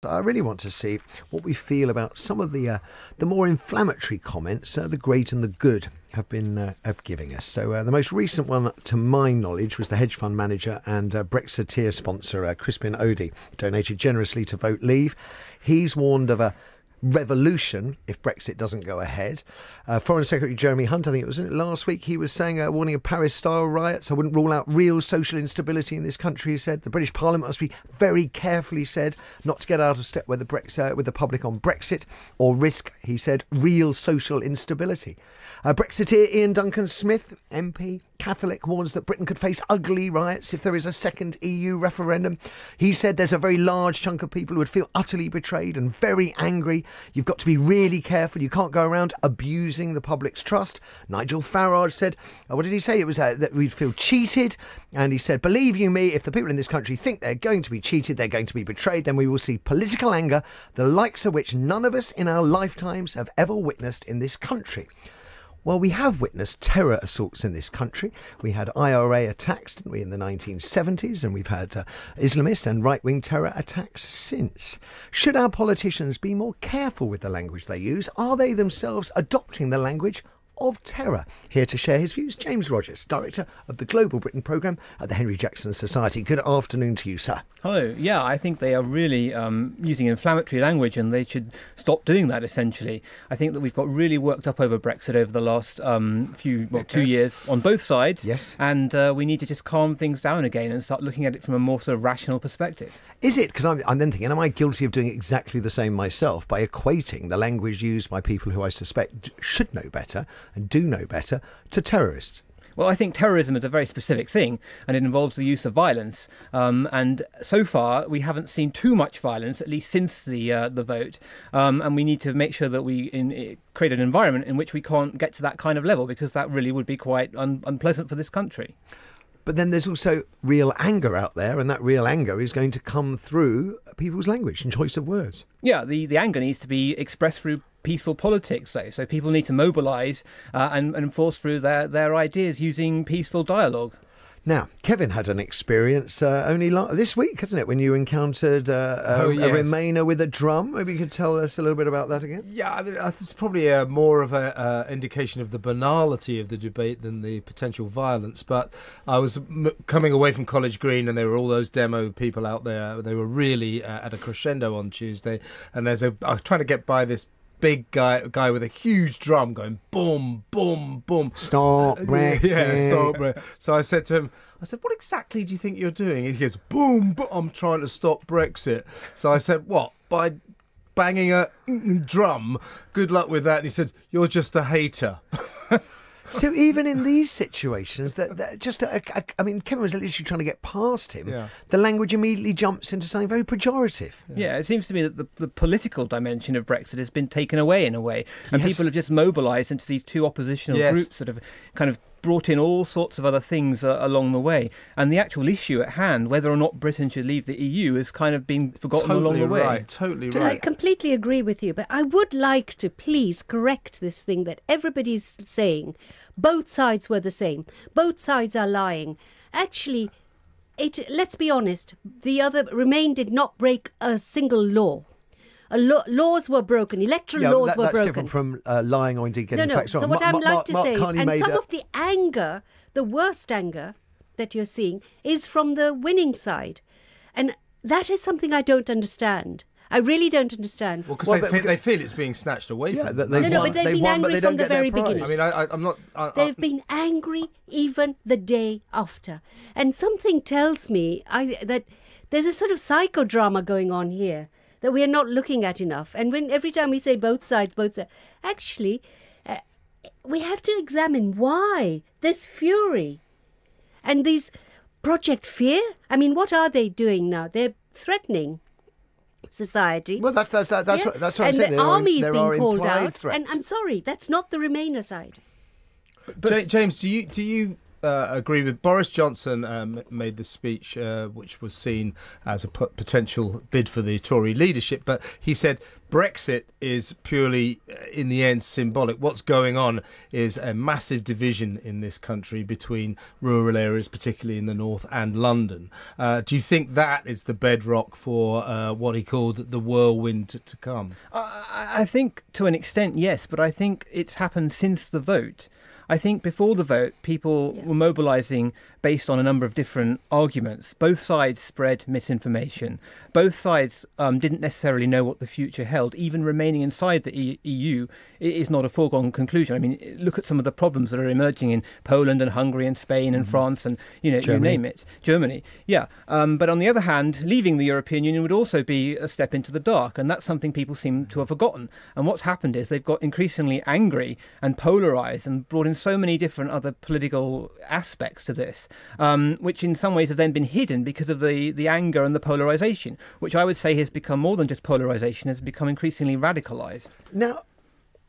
I really want to see what we feel about some of the more inflammatory comments the great and the good have been giving us. So the most recent one, to my knowledge, was the hedge fund manager and Brexiteer sponsor Crispin Odey, donated generously to Vote Leave. He's warned of a revolution if Brexit doesn't go ahead. Foreign Secretary Jeremy Hunt, I think it was last week, he was saying, warning of Paris-style riots. I wouldn't rule out real social instability in this country, he said. The British Parliament must be very careful, he said, not to get out of step with the public on Brexit or risk, he said, real social instability. Brexiteer Ian Duncan-Smith, MP, Catholic, warns that Britain could face ugly riots if there is a second EU referendum. He said there's a very large chunk of people who would feel utterly betrayed and very angry. You've got to be really careful. You can't go around abusing the public's trust. Nigel Farage said, what did he say? It was that we'd feel cheated. And he said, believe you me, if the people in this country think they're going to be cheated, they're going to be betrayed, then we will see political anger, the likes of which none of us in our lifetimes have ever witnessed in this country. Well, we have witnessed terror assaults in this country. We had IRA attacks, didn't we, in the 1970s, and we've had Islamist and right-wing terror attacks since. Should our politicians be more careful with the language they use? Are they themselves adopting the language of terror? Here to share his views, James Rogers, Director of the Global Britain Programme at the Henry Jackson Society. Good afternoon to you, sir. Hello. Yeah, I think they are really using inflammatory language, and they should stop doing that, essentially. I think that we've got really worked up over Brexit over the last 2 years on both sides. Yes. And we need to just calm things down again and start looking at it from a more sort of rational perspective. Is it? Because I'm then thinking, am I guilty of doing exactly the same myself by equating the language used by people who I suspect should know better and do know better to terrorists? Well, I think terrorism is a very specific thing, and it involves the use of violence. And so far, we haven't seen too much violence, at least since the vote. And we need to make sure that we create an environment in which we can't get to that kind of level, because that really would be quite unpleasant for this country. But then there's also real anger out there, and that real anger is going to come through people's language and choice of words. Yeah, the anger needs to be expressed through peaceful politics, though. So people need to mobilise and enforce through their ideas using peaceful dialogue. Now, Kevin had an experience only this week, hasn't it, when you encountered a Remainer with a drum? Maybe you could tell us a little bit about that again? Yeah, I mean, it's probably more of an indication of the banality of the debate than the potential violence. But I was coming away from College Green, and there were all those demo people out there. They were really at a crescendo on Tuesday. And I was trying to get by this big guy with a huge drum going boom, boom, boom. Stop Brexit. Yeah, stop Brexit. So I said to him, what exactly do you think you're doing? He goes, boom, boom, I'm trying to stop Brexit. So I said, what? By banging a drum? Good luck with that. And he said, you're just a hater. So even in these situations, I mean, Kevin was literally trying to get past him. Yeah. The language immediately jumps into something very pejorative. Yeah, it seems to me that the political dimension of Brexit has been taken away in a way, and people have just mobilised into these two oppositional groups that have kind of brought in all sorts of other things along the way, and the actual issue at hand, whether or not Britain should leave the EU, has kind of been forgotten along the way. Totally right. I completely agree with you, but I would like to please correct this thing that everybody's saying. Both sides were the same. Both sides are lying. Actually, let's be honest, Remain did not break a single law. Laws were broken. Electoral laws were broken. That's different from lying or indeed getting facts wrong. So what I'd like to say is, and some of the anger, the worst anger that you're seeing, is from the winning side. And that is something I don't understand. I really don't understand. Well, because they feel it's being snatched away from them. But they've been angry from the very beginning. I mean, I'm not... They've been angry even the day after. And something tells me that there's a sort of psychodrama going on here that we are not looking at enough. And every time we say both sides, actually, we have to examine why this fury and these Project Fear. I mean, what are they doing now? They're threatening society. Well, that's what I'm saying. And the army is being called out. Threats. And I'm sorry, that's not the Remainer side. But James, do you agree with Boris Johnson. Made this speech, which was seen as a potential bid for the Tory leadership, but he said Brexit is purely, in the end, symbolic. What's going on is a massive division in this country between rural areas, particularly in the north, and London. Do you think that is the bedrock for what he called the whirlwind to come? I think to an extent, yes, but I think it's happened since the vote. I think before the vote, people were mobilising based on a number of different arguments. Both sides spread misinformation. Both sides didn't necessarily know what the future held. Even remaining inside the EU is not a foregone conclusion. I mean, look at some of the problems that are emerging in Poland and Hungary and Spain and France and, you name it. Germany, yeah. But on the other hand, leaving the European Union would also be a step into the dark, and that's something people seem to have forgotten. And what's happened is they've got increasingly angry and polarised and brought in so many different other political aspects to this, which in some ways have then been hidden because of the anger and the polarisation, which I would say has become more than just polarisation, has become increasingly radicalised. Now,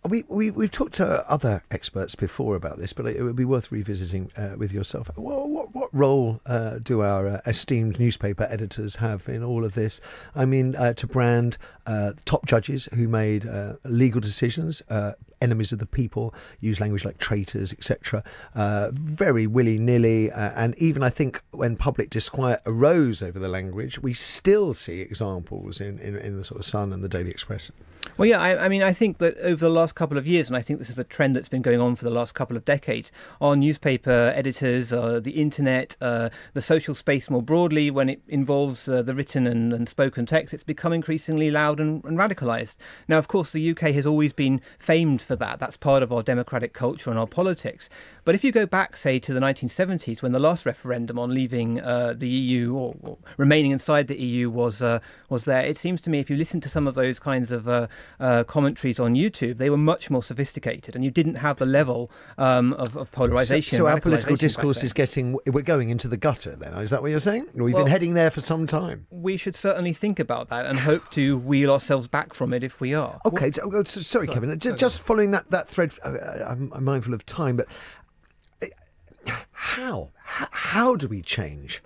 we've talked to other experts before about this, but it would be worth revisiting with yourself. What role do our esteemed newspaper editors have in all of this? I mean, to brand top judges who made legal decisions, enemies of the people, use language like traitors, etc., very willy-nilly, and even I think when public disquiet arose over the language, we still see examples in the sort of Sun and the Daily Express. Well, yeah, I mean, I think that over the last couple of years, and I think this is a trend that's been going on for the last couple of decades, our newspaper editors, the internet, the social space more broadly, when it involves the written and spoken text, it's become increasingly loud and radicalised. Now, of course, the UK has always been famed for that. That's part of our democratic culture and our politics. But if you go back, say, to the 1970s, when the last referendum on leaving the EU or remaining inside the EU was there, it seems to me if you listen to some of those kinds of commentaries on YouTube, they were much more sophisticated, and you didn't have the level of polarisation. So our political discourse is we're going into the gutter then, is that what you're saying? We've been heading there for some time. We should certainly think about that and hope to wheel ourselves back from it if we are. Okay, sorry, Kevin, just following that thread, I'm mindful of time, but how do we change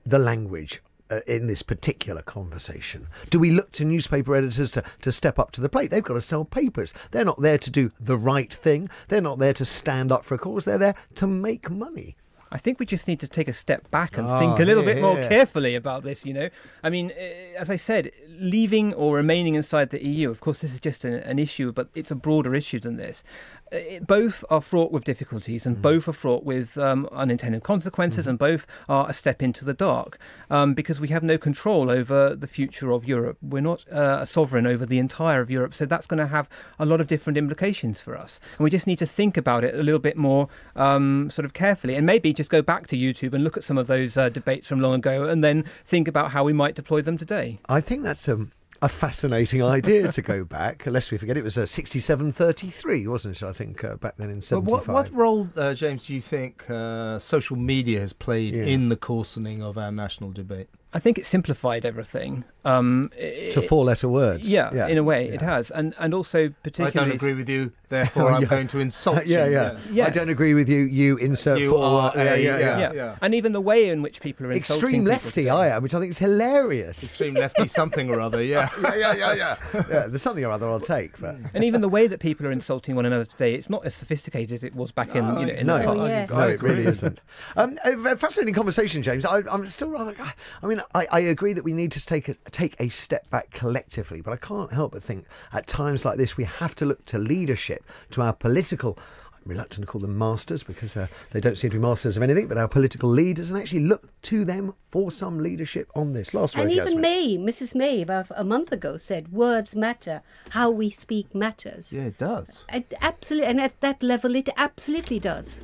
the language in this particular conversation? Do we look to newspaper editors to step up to the plate? They've got to sell papers. They're not there to do the right thing. They're not there to stand up for a cause. They're there to make money. I think we just need to take a step back and think a little bit more carefully about this, I mean, as I said, leaving or remaining inside the EU, of course, this is just an issue, but it's a broader issue than this. Both are fraught with difficulties, and both are fraught with unintended consequences, and both are a step into the dark, because we have no control over the future of Europe. We're not a sovereign over the entire of Europe, so that's going to have a lot of different implications for us. And we just need to think about it a little bit more sort of carefully, and maybe just go back to YouTube and look at some of those debates from long ago, and then think about how we might deploy them today. I think that's a fascinating idea to go back, lest we forget it was 67-33, wasn't it? I think back then in 75. What role, James, do you think social media has played in the coarsening of our national debate? I think it simplified everything. To four-letter words. Yeah, in a way, it has. And also particularly... I don't agree with you, therefore I'm going to insult you. Yes. I don't agree with you, you insert four... And even the way in which people are insulting extreme lefty today. I am, which I think is hilarious. Extreme lefty something or other, yeah. Yeah, there's something or other I'll take. But. And even the way that people are insulting one another today, it's not as sophisticated as it was back in the past. No, it really isn't. A fascinating conversation, James. I'm still rather... I mean, I agree that we need to take a step back collectively, but I can't help but think at times like this we have to look to leadership, to our political... I'm reluctant to call them masters because they don't seem to be masters of anything, but our political leaders, and actually look to them for some leadership on this. Last word, Yasmin. And even Yasmin. Mrs. May, about a month ago, said words matter, how we speak matters. Yeah, it does. Absolutely, and at that level it absolutely does.